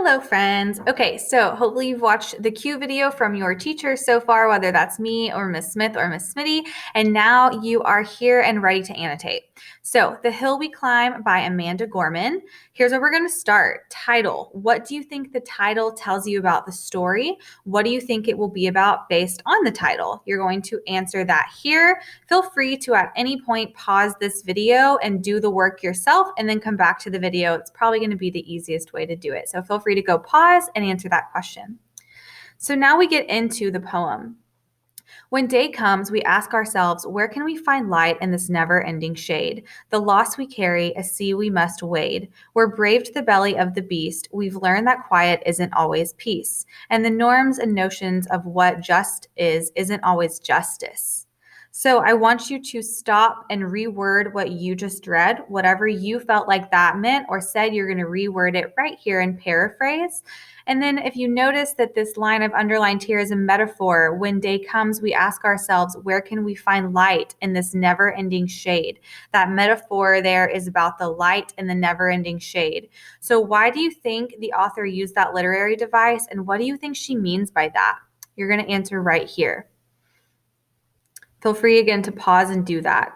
Hello, friends. Okay, so hopefully you've watched the cue video from your teacher so far, whether that's me or Miss Smith or Miss Smitty, and now you are here and ready to annotate. So, The Hill We Climb by Amanda Gorman. Here's where we're going to start. Title. What do you think the title tells you about the story? What do you think it will be about based on the title? You're going to answer that here. Feel free to at any point pause this video and do the work yourself and then come back to the video. It's probably going to be the easiest way to do it. So feel free to go pause and answer that question. So now we get into the poem. When day comes, we ask ourselves, where can we find light in this never-ending shade? The loss we carry, a sea we must wade. We're braved the belly of the beast. We've learned that quiet isn't always peace. And the norms and notions of what just isn't always justice. So I want you to stop and reword what you just read. Whatever you felt like that meant or said, you're going to reword it right here and paraphrase. And then if you notice that this line I've underlined here is a metaphor, when day comes, we ask ourselves, where can we find light in this never-ending shade? That metaphor there is about the light in the never-ending shade. So why do you think the author used that literary device, and what do you think she means by that? You're going to answer right here. Feel free again to pause and do that.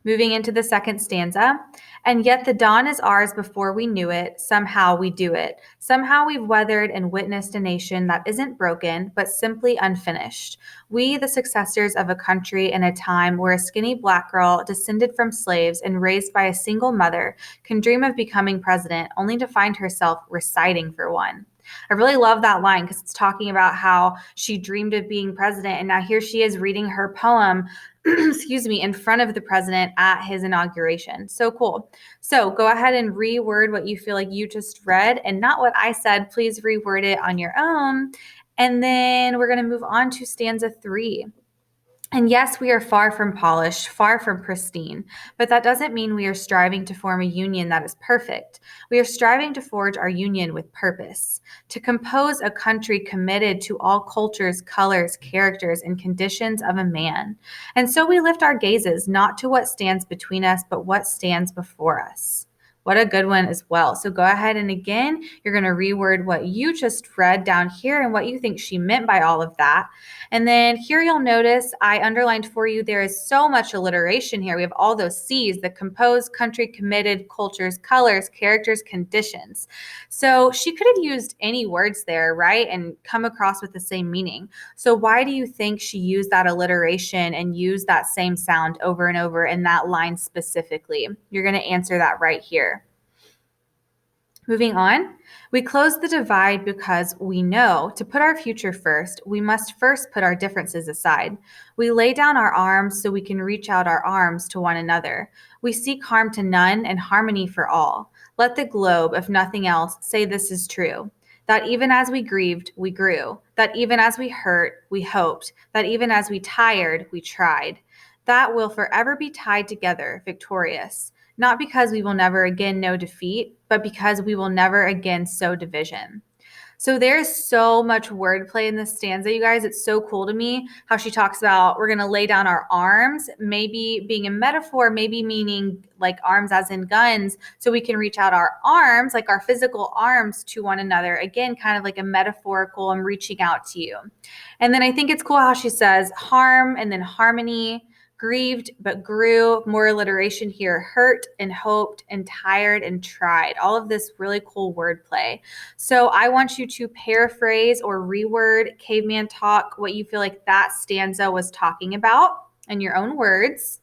Moving into the second stanza. And yet the dawn is ours before we knew it. Somehow we do it. Somehow we've weathered and witnessed a nation that isn't broken, but simply unfinished. We, the successors of a country in a time where a skinny black girl, descended from slaves and raised by a single mother, can dream of becoming president only to find herself reciting for one. I really love that line because it's talking about how she dreamed of being president, and now here she is reading her poem, excuse me, in front of the president at his inauguration. So cool. So go ahead and reword what you feel like you just read and not what I said. Please reword it on your own. And then we're going to move on to stanza 3. And yes, we are far from polished, far from pristine, but that doesn't mean we are striving to form a union that is perfect. We are striving to forge our union with purpose, to compose a country committed to all cultures, colors, characters, and conditions of a man. And so we lift our gazes not to what stands between us, but what stands before us. What a good one as well. So go ahead and again, you're going to reword what you just read down here and what you think she meant by all of that. And then here you'll notice I underlined for you there is so much alliteration here. We have all those C's, the composed, country, committed, cultures, colors, characters, conditions. So she could have used any words there, right? And come across with the same meaning. So why do you think she used that alliteration and used that same sound over and over in that line specifically? You're going to answer that right here. Moving on, we close the divide because we know to put our future first, we must first put our differences aside. We lay down our arms so we can reach out our arms to one another. We seek harm to none and harmony for all. Let the globe, if nothing else, say this is true. That even as we grieved, we grew. That even as we hurt, we hoped. That even as we tired, we tried. That will forever be tied together, victorious. Not because we will never again know defeat, but because we will never again sow division. So there's so much wordplay in this stanza, you guys. It's so cool to me how she talks about we're going to lay down our arms, maybe being a metaphor, maybe meaning like arms as in guns, so we can reach out our arms, like our physical arms to one another. Again, kind of like a metaphorical, I'm reaching out to you. And then I think it's cool how she says harm and then harmony. Grieved but grew, more alliteration here, hurt and hoped and tired and tried. All of this really cool wordplay. So I want you to paraphrase or reword Caveman Talk, what you feel like that stanza was talking about in your own words.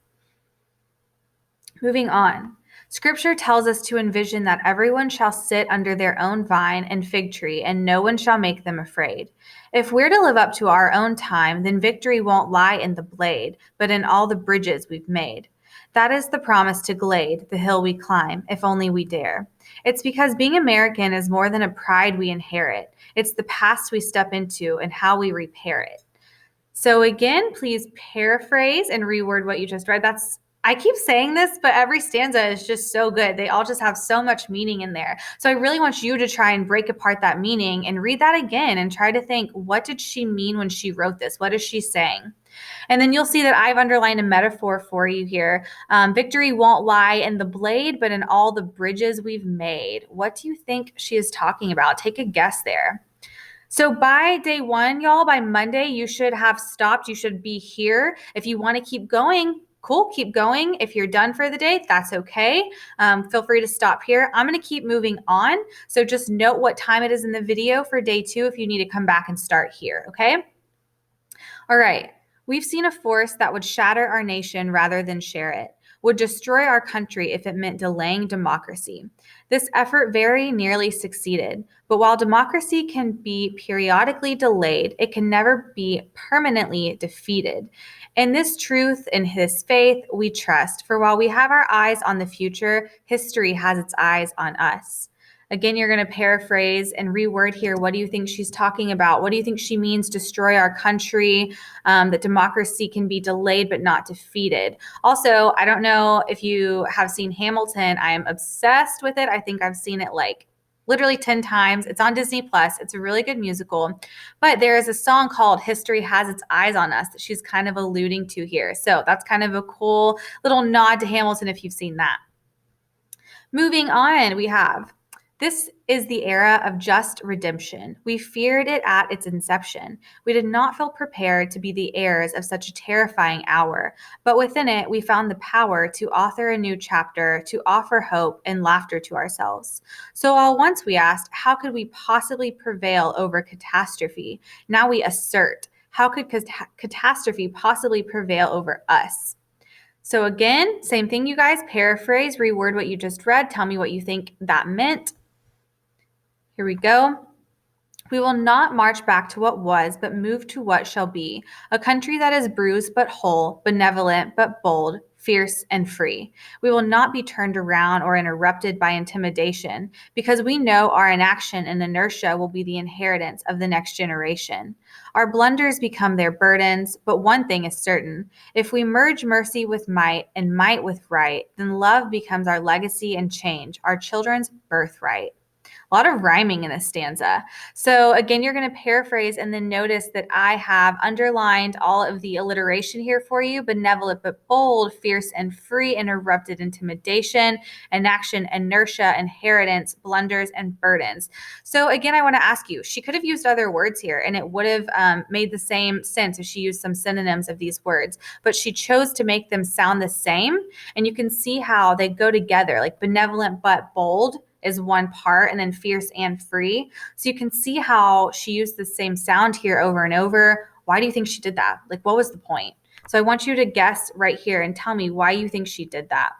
Moving on. Scripture tells us to envision that everyone shall sit under their own vine and fig tree, and no one shall make them afraid. If we're to live up to our own time, then victory won't lie in the blade, but in all the bridges we've made. That is the promise to Glade, the hill we climb, if only we dare. It's because being American is more than a pride we inherit. It's the past we step into and how we repair it. So again, please paraphrase and reword what you just read. I keep saying this, but every stanza is just so good. They all just have so much meaning in there. So I really want you to try and break apart that meaning and read that again and try to think, what did she mean when she wrote this? What is she saying? And then you'll see that I've underlined a metaphor for you here. Victory won't lie in the blade, but in all the bridges we've made. What do you think she is talking about? Take a guess there. So by day one, y'all, by Monday, you should have stopped. You should be here. If you want to keep going, cool, keep going. If you're done for the day, that's okay. Feel free to stop here. I'm going to keep moving on. So just note what time it is in the video for day two if you need to come back and start here, okay? All right. We've seen a force that would shatter our nation rather than share it, would destroy our country if it meant delaying democracy. This effort very nearly succeeded, but while democracy can be periodically delayed, it can never be permanently defeated. In this truth, in his faith, we trust, for while we have our eyes on the future, history has its eyes on us. Again, you're going to paraphrase and reword here. What do you think she's talking about? What do you think she means destroy our country? That democracy can be delayed but not defeated. Also, I don't know if you have seen Hamilton. I am obsessed with it. I think I've seen it like literally 10 times. It's on Disney Plus. It's a really good musical. But there is a song called History Has Its Eyes on Us that she's kind of alluding to here. So that's kind of a cool little nod to Hamilton if you've seen that. Moving on, we have this is the era of just redemption. We feared it at its inception. We did not feel prepared to be the heirs of such a terrifying hour, but within it, we found the power to author a new chapter, to offer hope and laughter to ourselves. So while once we asked, how could we possibly prevail over catastrophe? Now we assert, how could catastrophe possibly prevail over us? So again, same thing, you guys, paraphrase, reword what you just read. Tell me what you think that meant. Here we go. We will not march back to what was, but move to what shall be. A country that is bruised but whole, benevolent but bold, fierce and free. We will not be turned around or interrupted by intimidation, because we know our inaction and inertia will be the inheritance of the next generation. Our blunders become their burdens, but one thing is certain. If we merge mercy with might and might with right, then love becomes our legacy and change, our children's birthright. A lot of rhyming in this stanza. So again, you're going to paraphrase and then notice that I have underlined all of the alliteration here for you. Benevolent but bold, fierce and free, interrupted intimidation, inaction, inertia, inheritance, blunders, and burdens. So again, I want to ask you, she could have used other words here and it would have made the same sense if she used some synonyms of these words, but she chose to make them sound the same. And you can see how they go together, like benevolent but bold is one part, and then fierce and free. So you can see how she used the same sound here over and over. Why do you think she did that? Like, what was the point? So I want you to guess right here and tell me why you think she did that.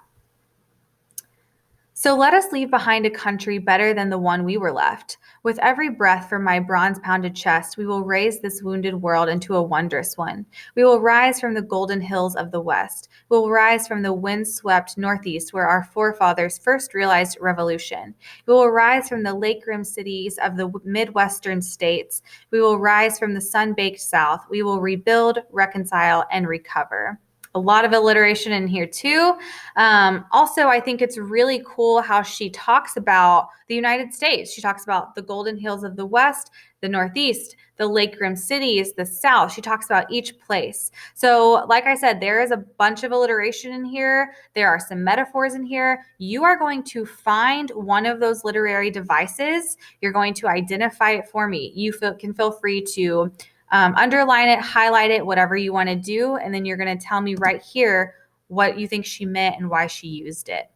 So let us leave behind a country better than the one we were left. With every breath from my bronze-pounded chest, we will raise this wounded world into a wondrous one. We will rise from the golden hills of the west. We will rise from the wind-swept northeast where our forefathers first realized revolution. We will rise from the lake-rim cities of the Midwestern states. We will rise from the sun-baked south. We will rebuild, reconcile, and recover. A lot of alliteration in here too. Also, I think it's really cool how she talks about the United States. She talks about the golden hills of the West, the Northeast, the lake rim cities, the South. She talks about each place. So like I said, there is a bunch of alliteration in here. There are some metaphors in here. You are going to find one of those literary devices. You're going to identify it for me. You can feel free to underline it, highlight it, whatever you want to do. And then you're going to tell me right here what you think she meant and why she used it.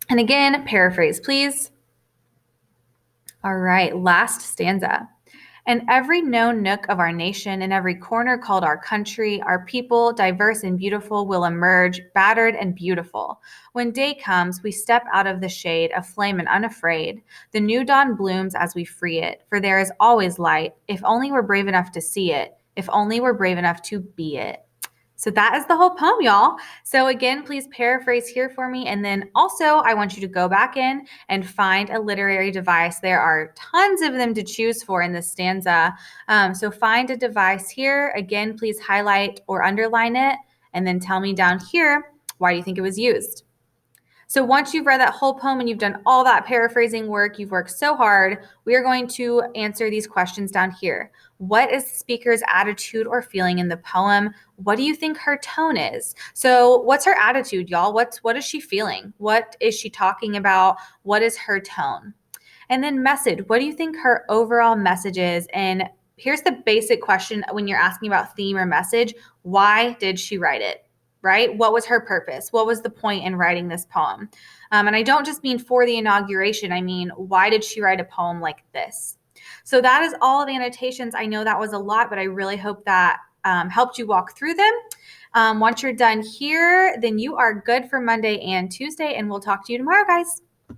And again, paraphrase, please. All right, last stanza. In every known nook of our nation, in every corner called our country, our people, diverse and beautiful, will emerge, battered and beautiful. When day comes, we step out of the shade, aflame and unafraid. The new dawn blooms as we free it, for there is always light, if only we're brave enough to see it, if only we're brave enough to be it. So that is the whole poem, y'all. So again, please paraphrase here for me. And then also I want you to go back in and find a literary device. There are tons of them to choose for in this stanza. So find a device here. Again, please highlight or underline it. And then tell me down here, why do you think it was used? So once you've read that whole poem and you've done all that paraphrasing work, you've worked so hard, we are going to answer these questions down here. What is the speaker's attitude or feeling in the poem? What do you think her tone is? So what's her attitude, y'all? What is she feeling? What is she talking about? What is her tone? And then message. What do you think her overall message is? And here's the basic question when you're asking about theme or message. Why did she write it? Right? What was her purpose? What was the point in writing this poem? And I don't just mean for the inauguration. I mean, why did she write a poem like this? So that is all of Annotations. I know that was a lot, but I really hope that helped you walk through them. Once you're done here, then you are good for Monday and Tuesday, and we'll talk to you tomorrow, guys.